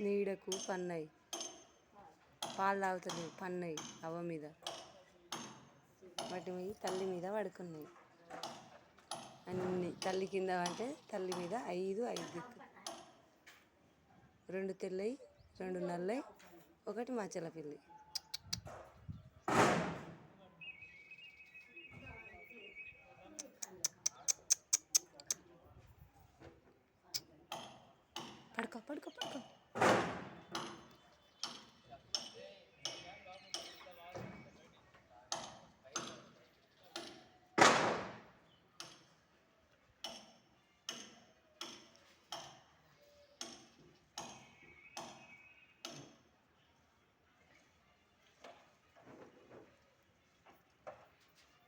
నీడకు పన్నాయి, పాలు తాగుతలేవు, పన్నాయి అవ్వ మీద. వాటి మీద తల్లి మీద పడుకున్నాయి అన్ని. తల్లి కింద అంటే తల్లి మీద 5 2 తెల్లయి, 2 నల్లయి, 1 మచ్చల పిల్లి. పడుకో పడుకో పడుకో.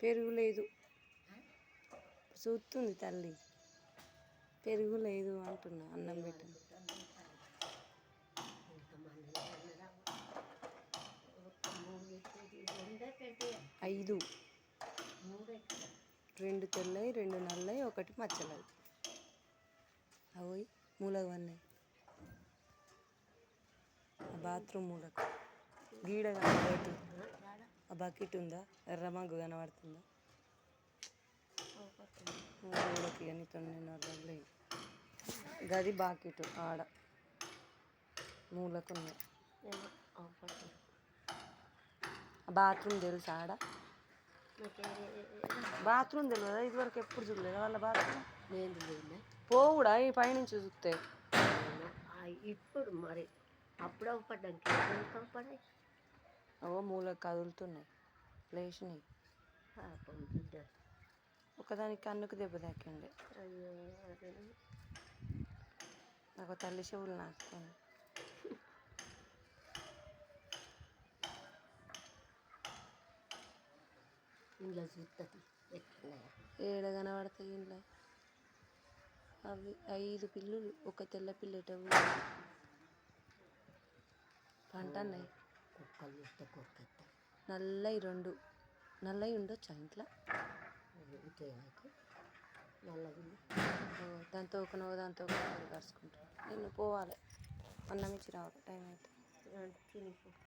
పెరుగు లేదు, చూస్తుంది తల్లి. పెరుగు లేదు అంటున్నా, అన్నం పెట్టు. 5, 2 తెల్లయి, 2 నల్లయి, 1 మచ్చలది. అవి మూలకు పన్నాయి, బాత్రూమ్ మూలకు. గీడ కనబడుతు, ఆ బకెట్ ఉందా, ఎర్రమగ్గు కనబడుతుందా? మూలకి అని 9:30 గది బాకెట్ ఆడ మూలకున్నాయి. బాత్రూమ్ తెలుసా ఆడ? బాత్రూమ్ తెలియదా? ఇదివరకు ఎప్పుడు చూడలేదా వాళ్ళ బాత్రూమ్? పోవుడా ఈ పైనుంచి చూస్తే? ఇప్పుడు మరి అప్పుడు పడ్డాయి. ఓ మూలకు కదులుతున్నాయి, లేచినాయి. ఒకదానికి కన్నుకు దెబ్బ తాకిండే. నాకు తల్లి చెవులు నాకుతాయి. ఇంట్లో చూస్తుంది ఏడ కనబడతాయి ఇంట్లో? అవి 5 పిల్లులు, 1 తెల్ల పిల్లట పంటన్నాయి. కుక్కలు చూస్తే కొరికేస్తాయి. నల్లయి 2 నల్లయి ఉండొచ్చా ఇంట్లో? దాంతో దాంతో కరుచుకుంటాను. నేను పోవాలి, అన్నం ఇచ్చి రావాలి, టైం అయితే.